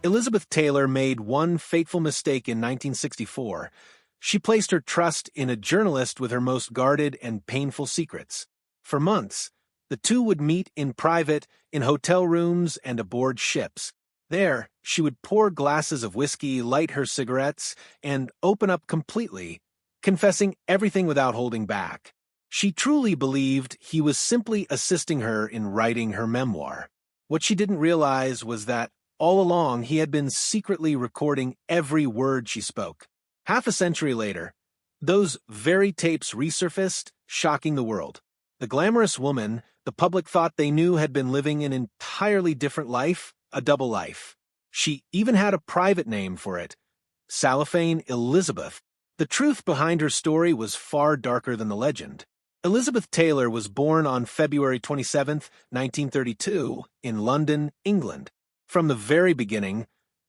Elizabeth Taylor made one fateful mistake in 1964. She placed her trust in a journalist with her most guarded and painful secrets. For months, the two would meet in private, in hotel rooms and aboard ships. There, she would pour glasses of whiskey, light her cigarettes, and open up completely, confessing everything without holding back. She truly believed he was simply assisting her in writing her memoir. What she didn't realize was that, all along, he had been secretly recording every word she spoke. Half a century later, those very tapes resurfaced, shocking the world. The glamorous woman the public thought they knew had been living an entirely different life, a double life. She even had a private name for it, Cellophane Elizabeth. The truth behind her story was far darker than the legend. Elizabeth Taylor was born on February 27, 1932, in London, England. From the very beginning,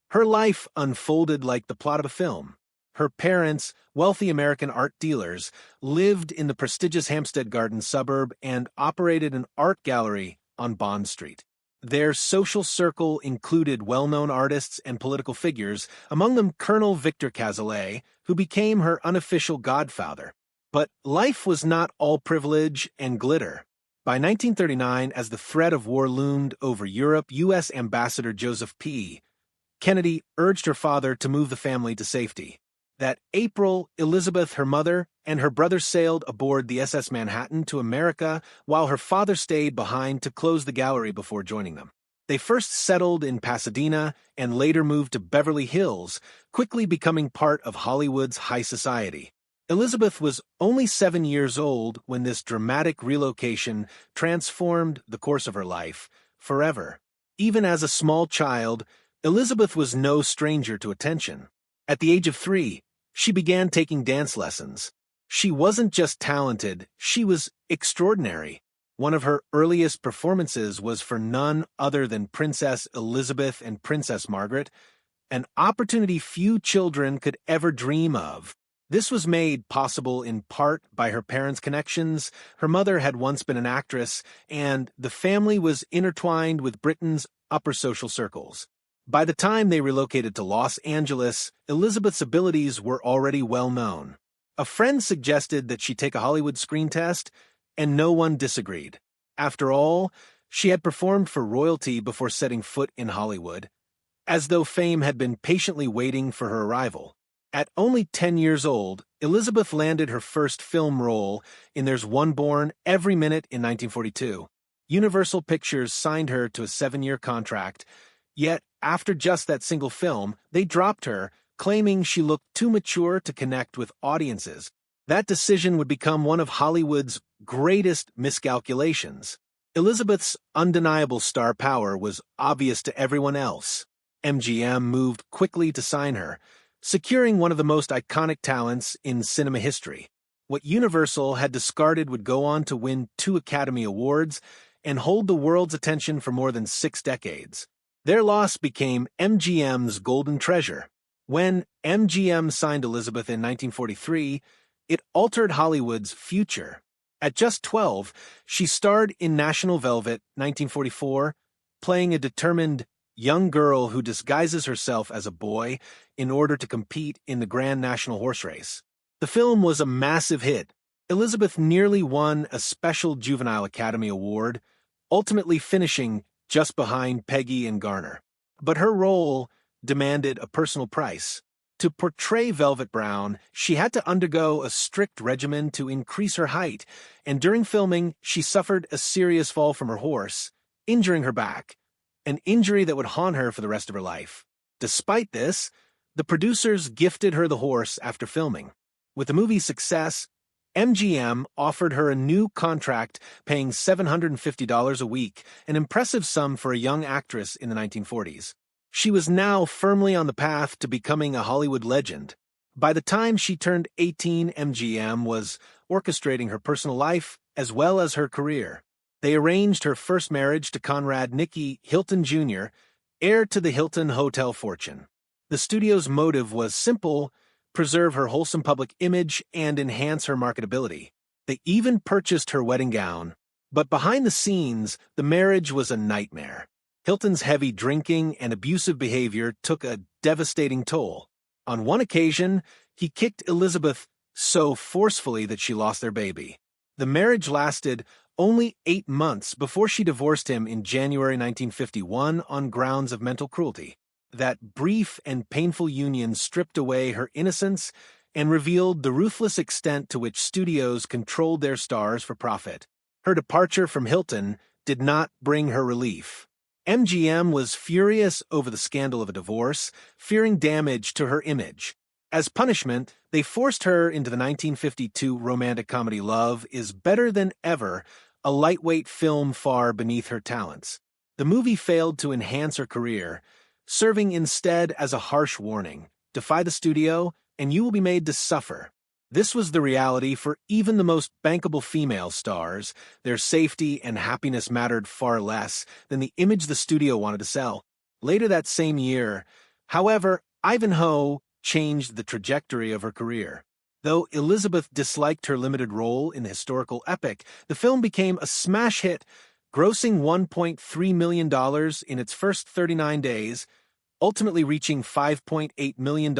her life unfolded like the plot of a film. Her parents, wealthy American art dealers, lived in the prestigious Hampstead Gardens suburb and operated an art gallery on Bond Street. Their social circle included well-known artists and political figures, among them Colonel Victor Cazalet, who became her unofficial godfather. But life was not all privilege and glitter. By 1939, as the threat of war loomed over Europe, U.S. Ambassador Joseph P. Kennedy urged her father to move the family to safety. That April, Elizabeth, her mother, and her brother sailed aboard the SS Manhattan to America, while her father stayed behind to close the gallery before joining them. They first settled in Pasadena and later moved to Beverly Hills, quickly becoming part of Hollywood's high society. Elizabeth was only 7 years old when this dramatic relocation transformed the course of her life forever. Even as a small child, Elizabeth was no stranger to attention. At the age of 3, she began taking dance lessons. She wasn't just talented, she was extraordinary. One of her earliest performances was for none other than Princess Elizabeth and Princess Margaret, an opportunity few children could ever dream of. This was made possible in part by her parents' connections. Her mother had once been an actress, and the family was intertwined with Britain's upper social circles. By the time they relocated to Los Angeles, Elizabeth's abilities were already well known. A friend suggested that she take a Hollywood screen test, and no one disagreed. After all, she had performed for royalty before setting foot in Hollywood, as though fame had been patiently waiting for her arrival. At only 10 years old, Elizabeth landed her first film role in There's One Born Every Minute in 1942. Universal Pictures signed her to a 7-year contract, yet after just that single film, they dropped her, claiming she looked too mature to connect with audiences. That decision would become one of Hollywood's greatest miscalculations. Elizabeth's undeniable star power was obvious to everyone else. MGM moved quickly to sign her, securing one of the most iconic talents in cinema history. What Universal had discarded would go on to win 2 Academy Awards and hold the world's attention for more than 6 decades. Their loss became MGM's golden treasure. When MGM signed Elizabeth in 1943, it altered Hollywood's future. At just 12, she starred in National Velvet, 1944, playing a determined young girl who disguises herself as a boy in order to compete in the Grand National Horse Race. The film was a massive hit. Elizabeth nearly won a special Juvenile Academy Award, ultimately finishing just behind Peggy and Garner. But her role demanded a personal price. To portray Velvet Brown, she had to undergo a strict regimen to increase her height, and during filming, she suffered a serious fall from her horse, injuring her back, an injury that would haunt her for the rest of her life. Despite this, the producers gifted her the horse after filming. With the movie's success, MGM offered her a new contract paying $750 a week, an impressive sum for a young actress in the 1940s. She was now firmly on the path to becoming a Hollywood legend. By the time she turned 18, MGM was orchestrating her personal life as well as her career. They arranged her first marriage to Conrad Nicky Hilton Jr., heir to the Hilton Hotel fortune. The studio's motive was simple: preserve her wholesome public image and enhance her marketability. They even purchased her wedding gown. But behind the scenes, the marriage was a nightmare. Hilton's heavy drinking and abusive behavior took a devastating toll. On one occasion, he kicked Elizabeth so forcefully that she lost their baby. The marriage lasted only 8 months before she divorced him in January 1951 on grounds of mental cruelty. That brief and painful union stripped away her innocence and revealed the ruthless extent to which studios controlled their stars for profit. Her departure from Hilton did not bring her relief. MGM was furious over the scandal of a divorce, fearing damage to her image. As punishment, they forced her into the 1952 romantic comedy Love Is Better Than Ever, a lightweight film far beneath her talents. The movie failed to enhance her career, serving instead as a harsh warning: defy the studio, and you will be made to suffer. This was the reality for even the most bankable female stars. Their safety and happiness mattered far less than the image the studio wanted to sell. Later that same year, however, Ivanhoe changed the trajectory of her career. Though Elizabeth disliked her limited role in the historical epic, the film became a smash hit, grossing $1.3 million in its first 39 days, ultimately reaching $5.8 million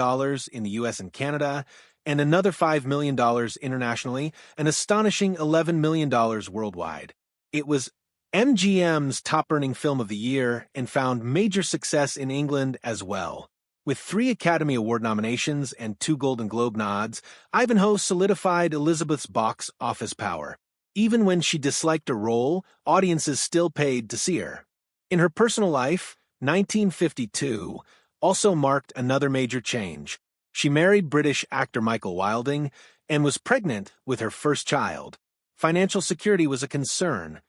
in the US and Canada, and another $5 million internationally, an astonishing $11 million worldwide. It was MGM's top-earning film of the year and found major success in England as well. With 3 Academy Award nominations and 2 Golden Globe nods, Ivanhoe solidified Elizabeth's box office power. Even when she disliked a role, audiences still paid to see her. In her personal life, 1952 also marked another major change. She married British actor Michael Wilding and was pregnant with her first child. Financial security was a concern,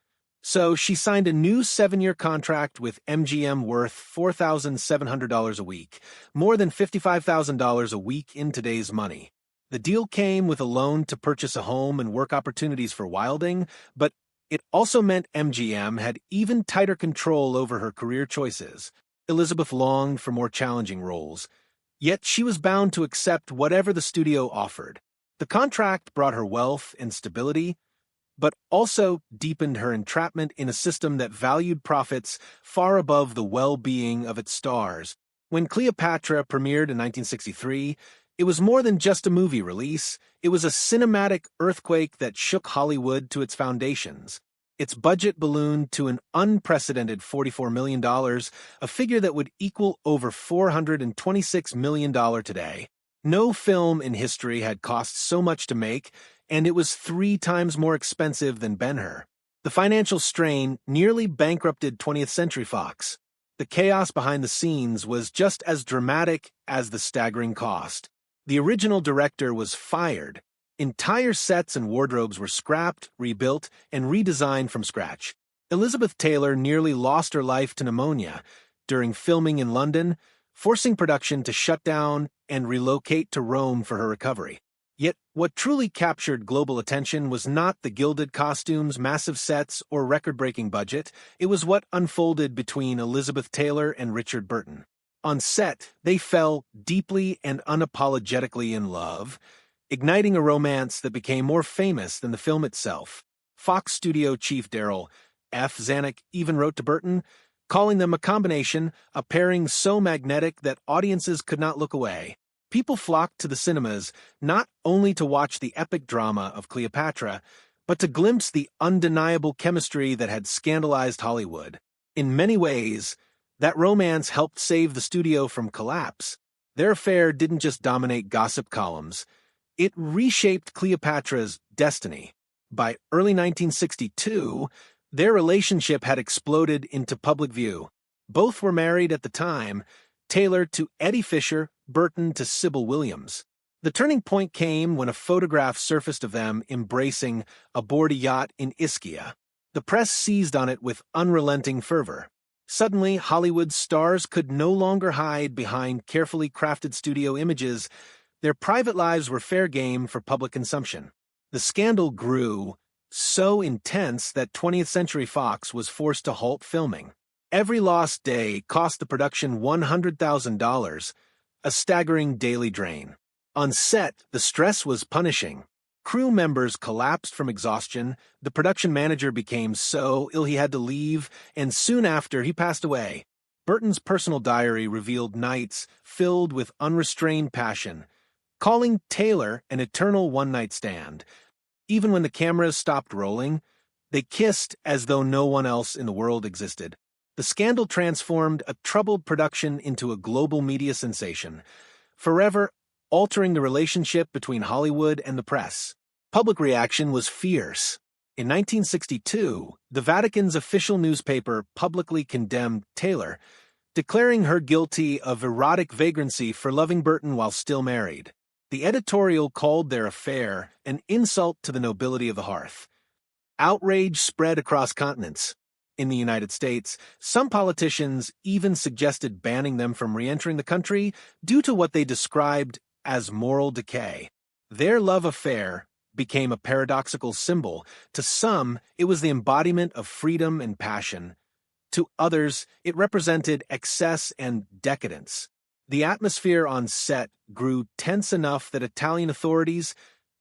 so she signed a new 7-year contract with MGM worth $4,700 a week, more than $55,000 a week in today's money. The deal came with a loan to purchase a home and work opportunities for Wilding, but it also meant MGM had even tighter control over her career choices. Elizabeth longed for more challenging roles, yet she was bound to accept whatever the studio offered. The contract brought her wealth and stability, but also deepened her entrapment in a system that valued profits far above the well-being of its stars. When Cleopatra premiered in 1963, it was more than just a movie release. It was a cinematic earthquake that shook Hollywood to its foundations. Its budget ballooned to an unprecedented $44 million, a figure that would equal over $426 million today. No film in history had cost so much to make, and it was 3 times more expensive than Ben-Hur. The financial strain nearly bankrupted 20th Century Fox. The chaos behind the scenes was just as dramatic as the staggering cost. The original director was fired. Entire sets and wardrobes were scrapped, rebuilt, and redesigned from scratch. Elizabeth Taylor nearly lost her life to pneumonia during filming in London, forcing production to shut down and relocate to Rome for her recovery. Yet, what truly captured global attention was not the gilded costumes, massive sets, or record-breaking budget. It was what unfolded between Elizabeth Taylor and Richard Burton. On set, they fell deeply and unapologetically in love, igniting a romance that became more famous than the film itself. Fox studio chief Darryl F. Zanuck even wrote to Burton, calling them a combination, a pairing so magnetic that audiences could not look away. People flocked to the cinemas not only to watch the epic drama of Cleopatra, but to glimpse the undeniable chemistry that had scandalized Hollywood. In many ways, that romance helped save the studio from collapse. Their affair didn't just dominate gossip columns, it reshaped Cleopatra's destiny. By early 1962, their relationship had exploded into public view. Both were married at the time, Taylor to Eddie Fisher, Burton to Sybil Williams. The turning point came when a photograph surfaced of them embracing aboard a yacht in Ischia. The press seized on it with unrelenting fervor. Suddenly, Hollywood's stars could no longer hide behind carefully crafted studio images. Their private lives were fair game for public consumption. The scandal grew so intense that 20th Century Fox was forced to halt filming. Every lost day cost the production $100,000, a staggering daily drain. On set, the stress was punishing. Crew members collapsed from exhaustion, the production manager became so ill he had to leave, and soon after he passed away. Burton's personal diary revealed nights filled with unrestrained passion, calling Taylor an eternal one-night stand. Even when the cameras stopped rolling, they kissed as though no one else in the world existed. The scandal transformed a troubled production into a global media sensation, forever altering the relationship between Hollywood and the press. Public reaction was fierce. In 1962, the Vatican's official newspaper publicly condemned Taylor, declaring her guilty of erotic vagrancy for loving Burton while still married. The editorial called their affair an insult to the nobility of the hearth. Outrage spread across continents. In the United States, some politicians even suggested banning them from re-entering the country due to what they described as moral decay. Their love affair became a paradoxical symbol. To some, it was the embodiment of freedom and passion. To others, it represented excess and decadence. The atmosphere on set grew tense enough that Italian authorities,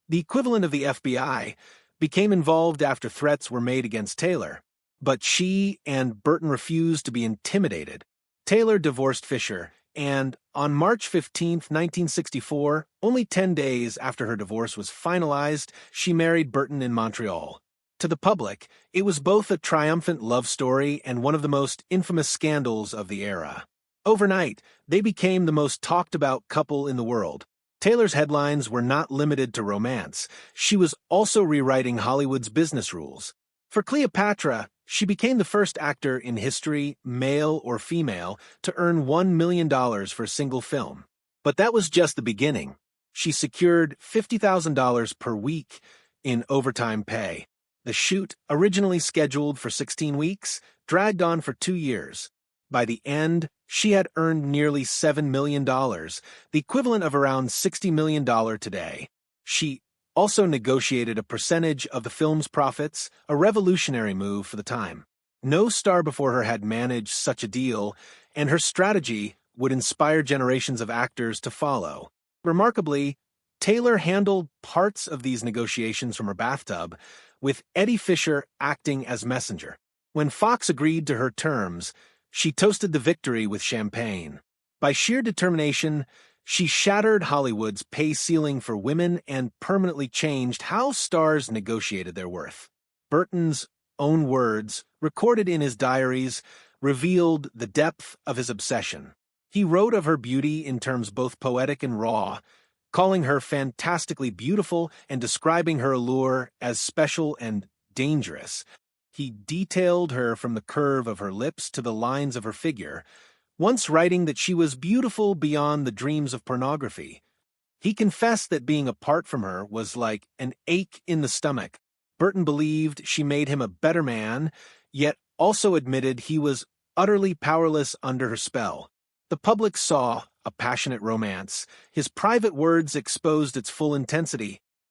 the equivalent of the FBI, became involved after threats were made against Taylor. But she and Burton refused to be intimidated. Taylor divorced Fisher, and on March 15, 1964, only 10 days after her divorce was finalized, she married Burton in Montreal. To the public, it was both a triumphant love story and one of the most infamous scandals of the era. Overnight, they became the most talked-about couple in the world. Taylor's headlines were not limited to romance. She was also rewriting Hollywood's business rules. For Cleopatra, she became the first actor in history, male or female, to earn $1 million for a single film. But that was just the beginning. She secured $50,000 per week in overtime pay. The shoot, originally scheduled for 16 weeks, dragged on for 2 years. By the end, she had earned nearly $7 million, the equivalent of around $60 million today. She also negotiated a percentage of the film's profits, a revolutionary move for the time. No star before her had managed such a deal, and her strategy would inspire generations of actors to follow. Remarkably, Taylor handled parts of these negotiations from her bathtub, with Eddie Fisher acting as messenger. When Fox agreed to her terms, she toasted the victory with champagne. By sheer determination, she shattered Hollywood's pay ceiling for women and permanently changed how stars negotiated their worth. Burton's own words, recorded in his diaries, revealed the depth of his obsession. He wrote of her beauty in terms both poetic and raw, calling her fantastically beautiful and describing her allure as special and dangerous. He detailed her from the curve of her lips to the lines of her figure, once writing that she was beautiful beyond the dreams of pornography. He confessed that being apart from her was like an ache in the stomach. Burton believed she made him a better man, yet also admitted he was utterly powerless under her spell. The public saw a passionate romance. His private words exposed its full intensity.